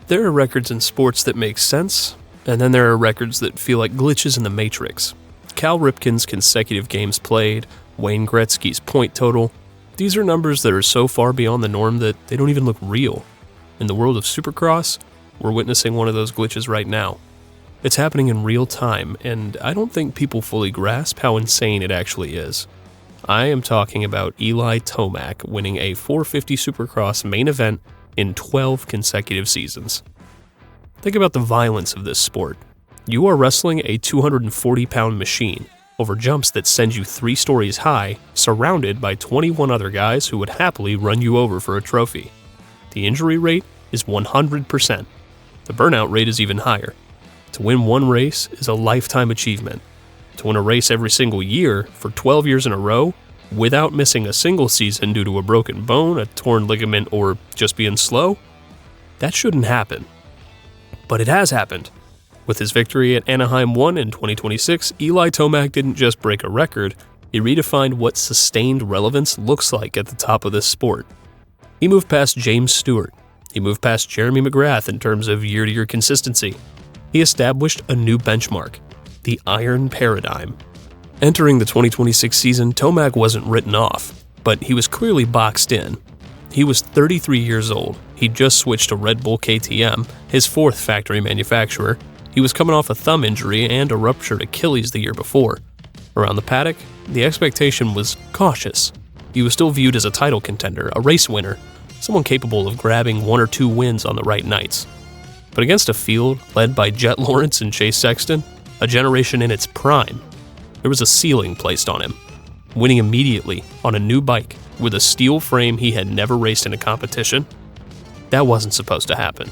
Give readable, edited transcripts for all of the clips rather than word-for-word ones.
There are records in sports that make sense, and then there are records that feel like glitches in the Matrix. Cal Ripken's consecutive games played, Wayne Gretzky's point total, these are numbers that are so far beyond the norm that they don't even look real. In the world of Supercross, we're witnessing one of those glitches right now. It's happening in real time, and I don't think people fully grasp how insane it actually is. I am talking about Eli Tomac winning a 450 Supercross main event in 12 consecutive seasons. Think about the violence of this sport. You are wrestling a 240-pound machine over jumps that send you 3 stories high, surrounded by 21 other guys who would happily run you over for a trophy. The injury rate is 100%. The burnout rate is even higher. To win one race is a lifetime achievement. To win a race every single year for 12 years in a row, without missing a single season due to a broken bone, a torn ligament, or just being slow, that shouldn't happen. But it has happened. With his victory at Anaheim 1 in 2026, Eli Tomac didn't just break a record, he redefined what sustained relevance looks like at the top of this sport. He moved past James Stewart. He moved past Jeremy McGrath in terms of year-to-year consistency. He established a new benchmark, the Iron Paradigm. Entering the 2026 season, Tomac wasn't written off, but he was clearly boxed in. He was 33 years old. He'd just switched to Red Bull KTM, his 4th factory manufacturer. He was coming off a thumb injury and a ruptured Achilles the year before. Around the paddock, the expectation was cautious. He was still viewed as a title contender, a race winner, someone capable of grabbing 1 or 2 wins on the right nights. But against a field led by Jet Lawrence and Chase Sexton, a generation in its prime, there was a ceiling placed on him. Winning immediately on a new bike with a steel frame he had never raced in a competition, that wasn't supposed to happen.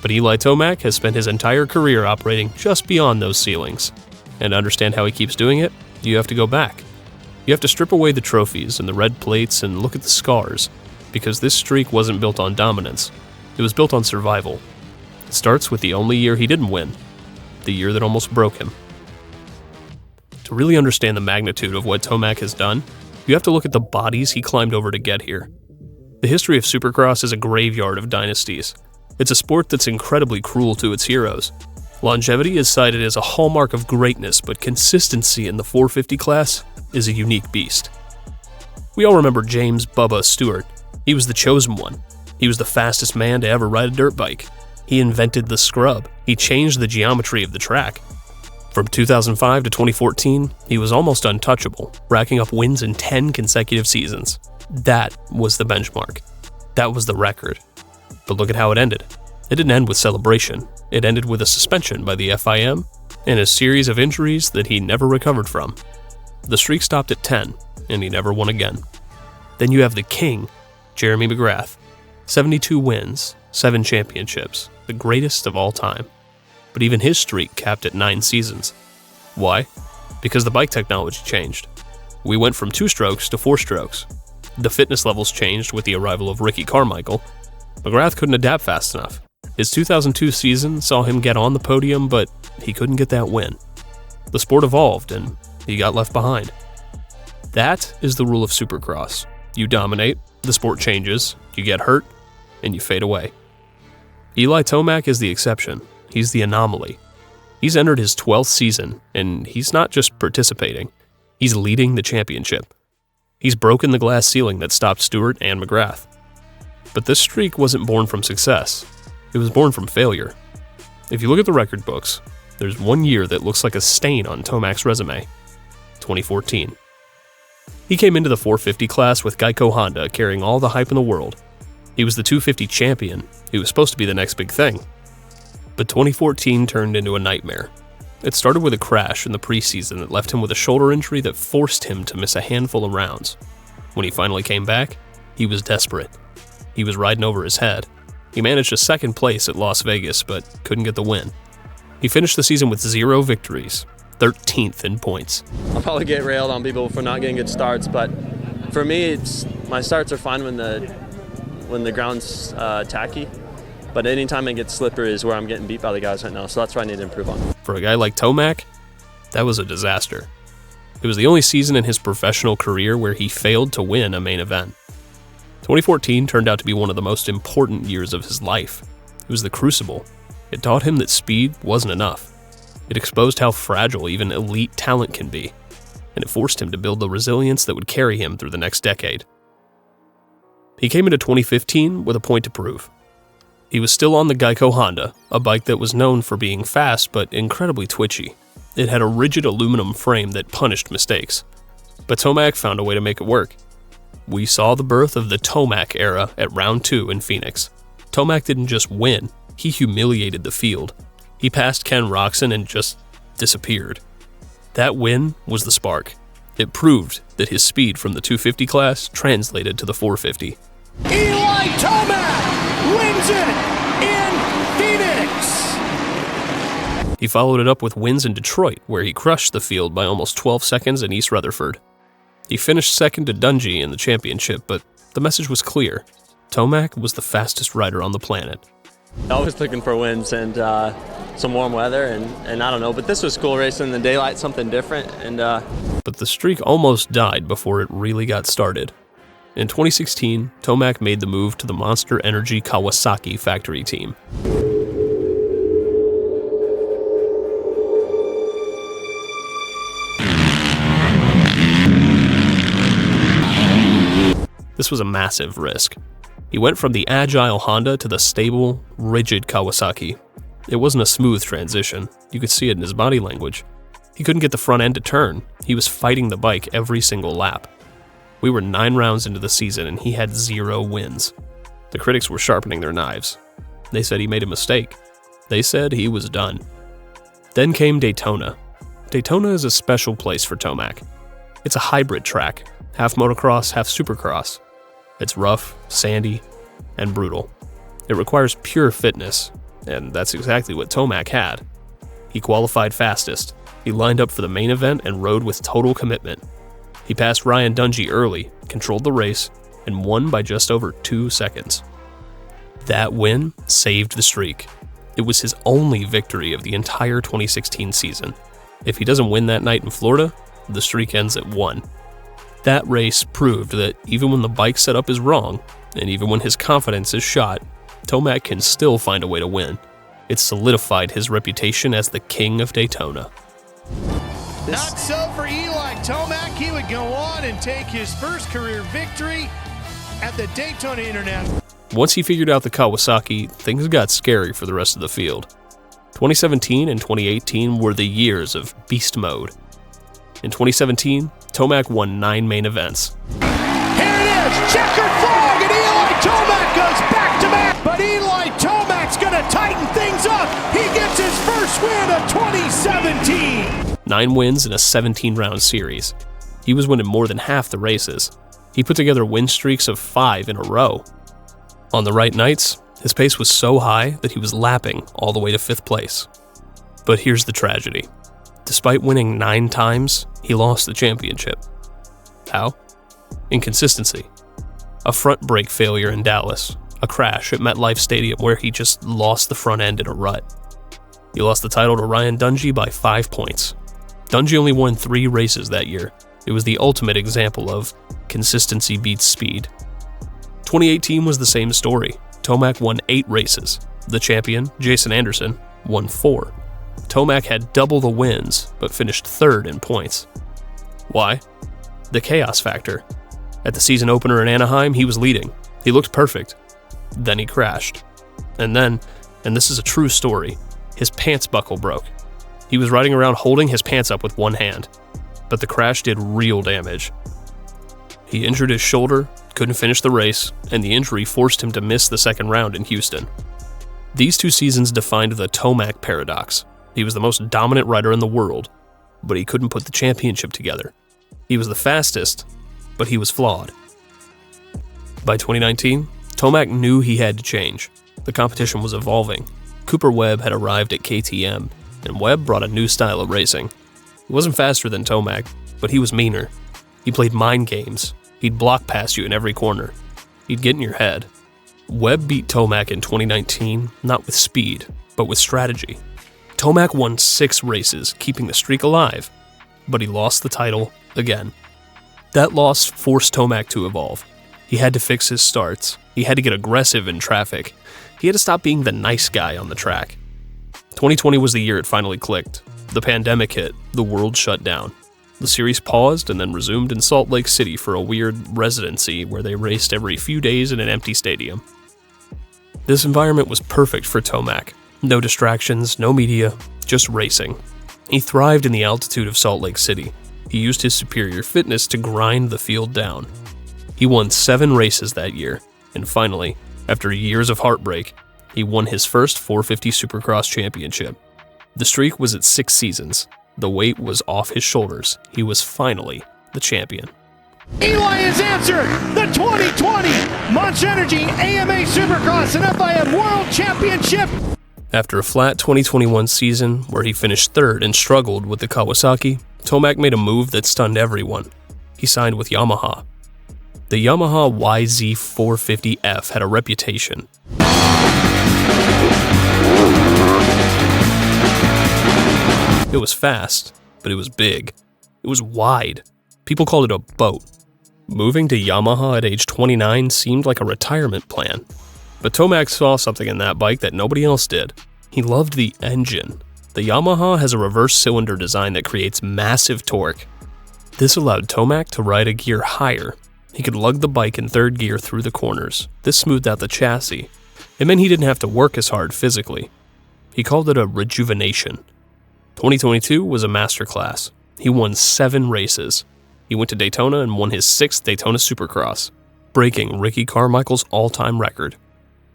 But Eli Tomac has spent his entire career operating just beyond those ceilings. And to understand how he keeps doing it, you have to go back. You have to strip away the trophies and the red plates and look at the scars, because this streak wasn't built on dominance. It was built on survival. It starts with the only year he didn't win, the year that almost broke him. To really understand the magnitude of what Tomac has done, you have to look at the bodies he climbed over to get here. The history of Supercross is a graveyard of dynasties. It's a sport that's incredibly cruel to its heroes. Longevity is cited as a hallmark of greatness, but consistency in the 450 class is a unique beast. We all remember James "Bubba" Stewart. He was the chosen one. He was the fastest man to ever ride a dirt bike. He invented the scrub. He changed the geometry of the track. From 2005 to 2014, he was almost untouchable, racking up wins in 10 consecutive seasons. That was the benchmark. That was the record. But look at how it ended. It didn't end with celebration. It ended with a suspension by the FIM and a series of injuries that he never recovered from. The streak stopped at 10, and he never won again. Then you have the king, Jeremy McGrath. 72 wins, 7 championships, the greatest of all time. But even his streak capped at 9 seasons. Why? Because the bike technology changed. We went from 2 strokes to 4 strokes. The fitness levels changed with the arrival of Ricky Carmichael. McGrath couldn't adapt fast enough. His 2002 season saw him get on the podium, but he couldn't get that win. The sport evolved, and he got left behind. That is the rule of Supercross. You dominate, the sport changes, you get hurt, and you fade away. Eli Tomac is the exception. He's the anomaly. He's entered his 12th season, and he's not just participating. He's leading the championship. He's broken the glass ceiling that stopped Stewart and McGrath. But this streak wasn't born from success. It was born from failure. If you look at the record books, there's one year that looks like a stain on Tomac's resume. 2014. He came into the 450 class with Geico Honda carrying all the hype in the world. He was the 250 champion. He was supposed to be the next big thing. But 2014 turned into a nightmare. It started with a crash in the preseason that left him with a shoulder injury that forced him to miss a handful of rounds. When he finally came back, he was desperate. He was riding over his head. He managed a 2nd place at Las Vegas, but couldn't get the win. He finished the season with 0 victories, 13th in points. I'll probably get railed on people for not getting good starts, but for me, my starts are fine when the ground's tacky. But anytime it gets slippery is where I'm getting beat by the guys right now, so that's what I need to improve on. For a guy like Tomac, that was a disaster. It was the only season in his professional career where he failed to win a main event. 2014 turned out to be one of the most important years of his life. It was the crucible. It taught him that speed wasn't enough. It exposed how fragile even elite talent can be, and it forced him to build the resilience that would carry him through the next decade. He came into 2015 with a point to prove. He was still on the Geico Honda, a bike that was known for being fast but incredibly twitchy. It had a rigid aluminum frame that punished mistakes. But Tomac found a way to make it work. We saw the birth of the Tomac era at round 2 in Phoenix. Tomac didn't just win, he humiliated the field. He passed Ken Roczen and just disappeared. That win was the spark. It proved that his speed from the 250 class translated to the 450. Eli Tomac wins it in Phoenix! He followed it up with wins in Detroit, where he crushed the field by almost 12 seconds in East Rutherford. He finished second to Dungey in the championship, but the message was clear. Tomac was the fastest rider on the planet. Always looking for wins and some warm weather, and I don't know, but this was cool racing in the daylight, something different. But the streak almost died before it really got started. In 2016, Tomac made the move to the Monster Energy Kawasaki factory team. This was a massive risk. He went from the agile Honda to the stable, rigid Kawasaki. It wasn't a smooth transition. You could see it in his body language. He couldn't get the front end to turn. He was fighting the bike every single lap. We were 9 rounds into the season and he had 0 wins. The critics were sharpening their knives. They said he made a mistake. They said he was done. Then came Daytona. Daytona is a special place for Tomac. It's a hybrid track, half motocross, half supercross. It's rough, sandy, and brutal. It requires pure fitness, and that's exactly what Tomac had. He qualified fastest. He lined up for the main event and rode with total commitment. He passed Ryan Dungey early, controlled the race, and won by just over 2 seconds. That win saved the streak. It was his only victory of the entire 2016 season. If he doesn't win that night in Florida, the streak ends at 1. That race proved that even when the bike setup is wrong, and even when his confidence is shot, Tomac can still find a way to win. It solidified his reputation as the king of Daytona. Not so for Eli Tomac. He would go on and take his first career victory at the Daytona International. Once he figured out the Kawasaki, things got scary for the rest of the field. 2017 and 2018 were the years of beast mode. In 2017, Tomac won 9 main events. Here it is, checkered flag, and Eli Tomac goes back-to-back. But Eli Tomac's going to tighten things up. He gets his first win of 2017. 9 wins in a 17-round series. He was winning more than half the races. He put together win streaks of 5 in a row. On the right nights, his pace was so high that he was lapping all the way to 5th place. But here's the tragedy. Despite winning 9 times, he lost the championship. How? Inconsistency. A front brake failure in Dallas, a crash at MetLife Stadium where he just lost the front end in a rut. He lost the title to Ryan Dungey by 5 points. Dungey only won 3 races that year. It was the ultimate example of consistency beats speed. 2018 was the same story. Tomac won 8 races. The champion, Jason Anderson, won 4. Tomac had double the wins, but finished 3rd in points. Why? The chaos factor. At the season opener in Anaheim, he was leading. He looked perfect. Then he crashed. And then, and this is a true story, his pants buckle broke. He was riding around holding his pants up with one hand, but the crash did real damage. He injured his shoulder, couldn't finish the race, and the injury forced him to miss the second round in Houston. These 2 seasons defined the Tomac paradox. He was the most dominant rider in the world, but he couldn't put the championship together. He was the fastest, but he was flawed. By 2019, Tomac knew he had to change. The competition was evolving. Cooper Webb had arrived at KTM, and Webb brought a new style of racing. He wasn't faster than Tomac, but he was meaner. He played mind games. He'd block past you in every corner. He'd get in your head. Webb beat Tomac in 2019, not with speed, but with strategy. Tomac won 6 races, keeping the streak alive, but he lost the title again. That loss forced Tomac to evolve. He had to fix his starts. He had to get aggressive in traffic. He had to stop being the nice guy on the track. 2020 was the year it finally clicked. The pandemic hit, the world shut down. The series paused and then resumed in Salt Lake City for a weird residency where they raced every few days in an empty stadium. This environment was perfect for Tomac. No distractions, no media, just racing. He thrived in the altitude of Salt Lake City. He used his superior fitness to grind the field down. He won 7 races that year, and finally, after years of heartbreak, he won his first 450 Supercross championship. The streak was at 6 seasons. The weight was off his shoulders. He was finally the champion. Eli has answered the 2020 Monster Energy AMA Supercross and FIM World Championship. After a flat 2021 season where he finished 3rd and struggled with the Kawasaki, Tomac made a move that stunned everyone. He signed with Yamaha. The Yamaha YZ450F had a reputation. It was fast, but it was big. It was wide. People called it a boat. Moving to Yamaha at age 29 seemed like a retirement plan. But Tomac saw something in that bike that nobody else did. He loved the engine. The Yamaha has a reverse cylinder design that creates massive torque. This allowed Tomac to ride a gear higher. He could lug the bike in 3rd gear through the corners. This smoothed out the chassis. It meant he didn't have to work as hard physically. He called it a rejuvenation. 2022 was a masterclass. He won 7 races. He went to Daytona and won his 6th Daytona Supercross, breaking Ricky Carmichael's all-time record.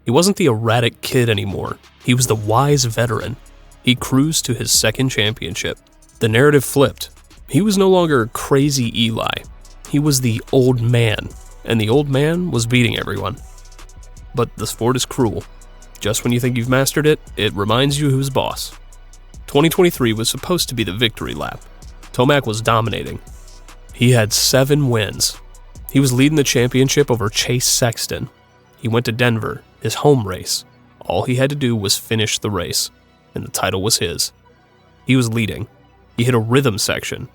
He wasn't the erratic kid anymore. He was the wise veteran. He cruised to his 2nd championship. The narrative flipped. He was no longer crazy Eli. He was the old man, and the old man was beating everyone. But the sport is cruel. Just when you think you've mastered it, it reminds you who's boss. 2023 was supposed to be the victory lap. Tomac was dominating. He had 7 wins. He was leading the championship over Chase Sexton. He went to Denver, his home race. All he had to do was finish the race, and the title was his. He was leading. He hit a rhythm section.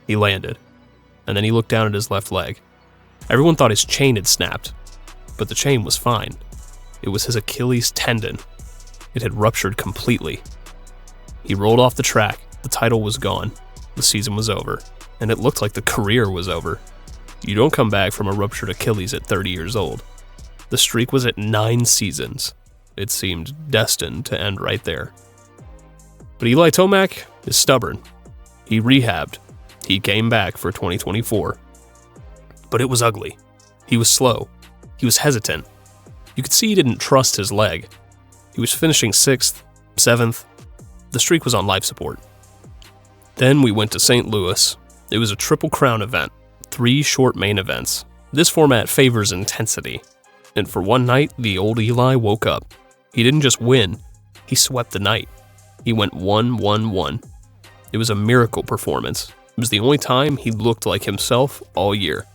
He landed, and then he looked down at his left leg. Everyone thought his chain had snapped, but the chain was fine. It was his Achilles tendon. It had ruptured completely. He rolled off the track. The title was gone. The season was over, and it looked like the career was over. You don't come back from a ruptured Achilles at 30 years old. The streak was at 9 seasons. It seemed destined to end right there. But Eli Tomac is stubborn. He rehabbed. He came back for 2024. But it was ugly. He was slow. He was hesitant. You could see he didn't trust his leg. He was finishing 6th, 7th. The streak was on life support. Then we went to St. Louis. It was a Triple Crown event, 3 short main events. This format favors intensity. And for one night, the old Eli woke up. He didn't just win, he swept the night. He went 1-1-1. It was a miracle performance. It was the only time he looked like himself all year.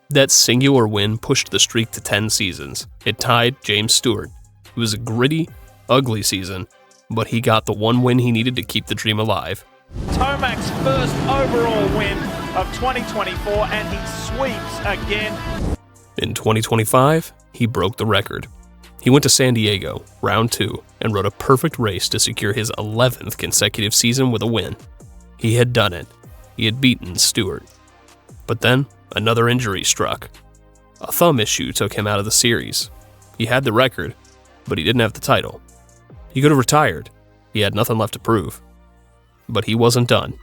That singular win pushed the streak to 10 seasons. It tied James Stewart. It was a gritty, ugly season, but he got the one win he needed to keep the dream alive. Tomac's first overall win of 2024, and he sweeps again. In 2025, he broke the record. He went to San Diego, round 2, and rode a perfect race to secure his 11th consecutive season with a win. He had done it. He had beaten Stewart. But then, another injury struck. A thumb issue took him out of the series. He had the record, but he didn't have the title. He could have retired. He had nothing left to prove. But he wasn't done.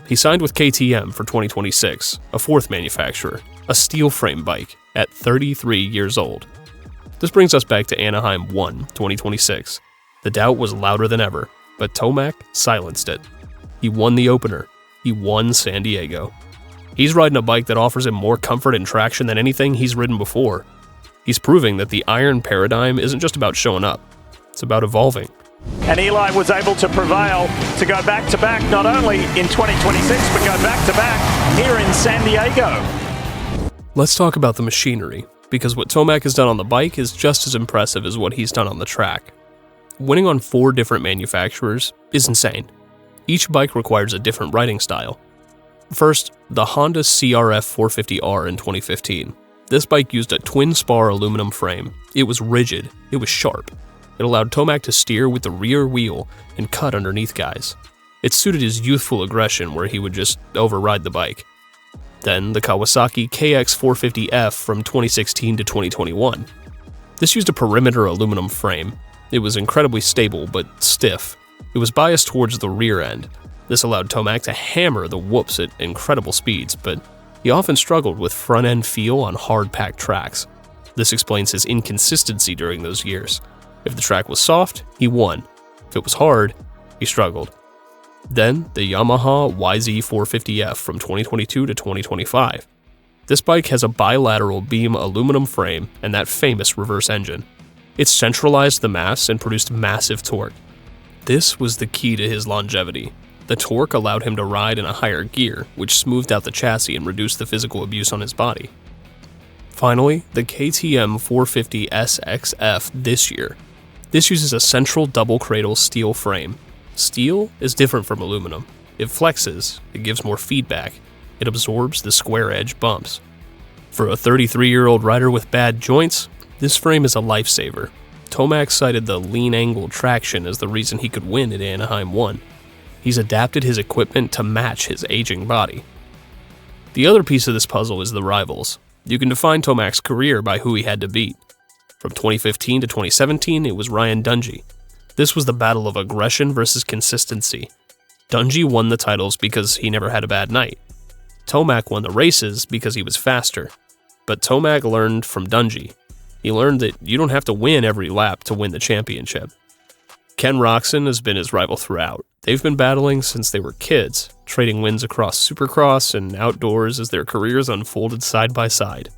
He signed with KTM for 2026, a 4th manufacturer, a steel frame bike, at 33 years old. This brings us back to Anaheim 1, 2026. The doubt was louder than ever, but Tomac silenced it. He won the opener. He won San Diego. He's riding a bike that offers him more comfort and traction than anything he's ridden before. He's proving that the iron paradigm isn't just about showing up. It's about evolving. And Eli was able to prevail to go back-to-back, not only in 2026, but go back-to-back here in San Diego. Let's talk about the machinery, because what Tomac has done on the bike is just as impressive as what he's done on the track. Winning on 4 different manufacturers is insane. Each bike requires a different riding style. First, the Honda CRF 450R in 2015. This bike used a twin-spar aluminum frame. It was rigid, it was sharp. It allowed Tomac to steer with the rear wheel and cut underneath guys. It suited his youthful aggression where he would just override the bike. Then the Kawasaki KX450F from 2016 to 2021. This used a perimeter aluminum frame. It was incredibly stable but stiff. It was biased towards the rear end. This allowed Tomac to hammer the whoops at incredible speeds, but he often struggled with front-end feel on hard-packed tracks. This explains his inconsistency during those years. If the track was soft, he won. If it was hard, he struggled. Then, the Yamaha YZ450F from 2022 to 2025. This bike has a bilateral beam aluminum frame and that famous reverse engine. It centralized the mass and produced massive torque. This was the key to his longevity. The torque allowed him to ride in a higher gear, which smoothed out the chassis and reduced the physical abuse on his body. Finally, the KTM 450 SXF this year. This uses a central double cradle steel frame. Steel is different from aluminum. It flexes, it gives more feedback, it absorbs the square edge bumps. For a 33-year-old rider with bad joints, this frame is a lifesaver. Tomac cited the lean angle traction as the reason he could win at Anaheim 1. He's adapted his equipment to match his aging body. The other piece of this puzzle is the rivals. You can define Tomac's career by who he had to beat. From 2015 to 2017, it was Ryan Dungey. This was the battle of aggression versus consistency. Dungey won the titles because he never had a bad night. Tomac won the races because he was faster. But Tomac learned from Dungey. He learned that you don't have to win every lap to win the championship. Ken Roczen has been his rival throughout. They've been battling since they were kids, trading wins across Supercross and outdoors as their careers unfolded side by side.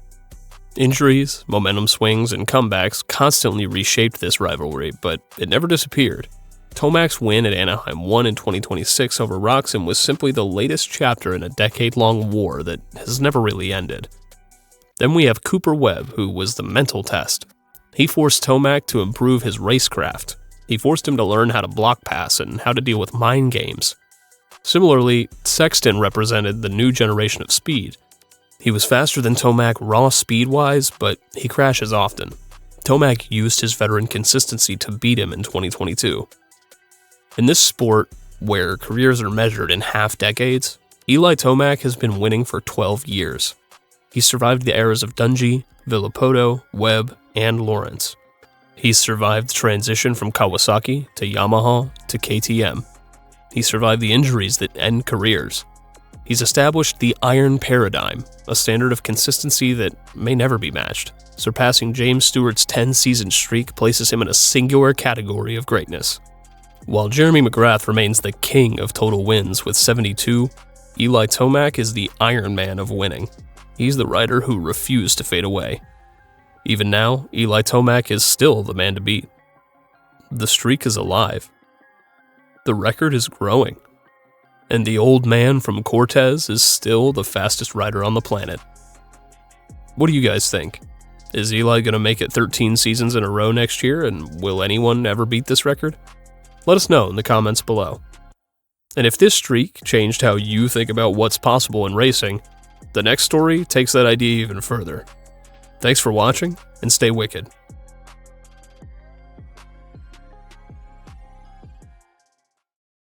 Injuries, momentum swings, and comebacks constantly reshaped this rivalry, but it never disappeared. Tomac's win at Anaheim 1 in 2026 over Roczen was simply the latest chapter in a decade-long war that has never really ended. Then we have Cooper Webb, who was the mental test. He forced Tomac to improve his racecraft. He forced him to learn how to block pass and how to deal with mind games. Similarly, Sexton represented the new generation of speed. He was faster than Tomac raw speed-wise, but he crashes often. Tomac used his veteran consistency to beat him in 2022. In this sport, where careers are measured in half-decades, Eli Tomac has been winning for 12 years. He survived the eras of Dungey, Villopoto, Webb, and Lawrence. He's survived the transition from Kawasaki to Yamaha to KTM. He survived the injuries that end careers. He's established the Iron Paradigm, a standard of consistency that may never be matched. Surpassing James Stewart's 10-season streak places him in a singular category of greatness. While Jeremy McGrath remains the king of total wins with 72, Eli Tomac is the Iron Man of winning. He's the rider who refused to fade away. Even now, Eli Tomac is still the man to beat. The streak is alive. The record is growing. And the old man from Cortez is still the fastest rider on the planet. What do you guys think? Is Eli going to make it 13 seasons in a row next year, and will anyone ever beat this record? Let us know in the comments below. And if this streak changed how you think about what's possible in racing, the next story takes that idea even further. Thanks for watching, and stay wicked.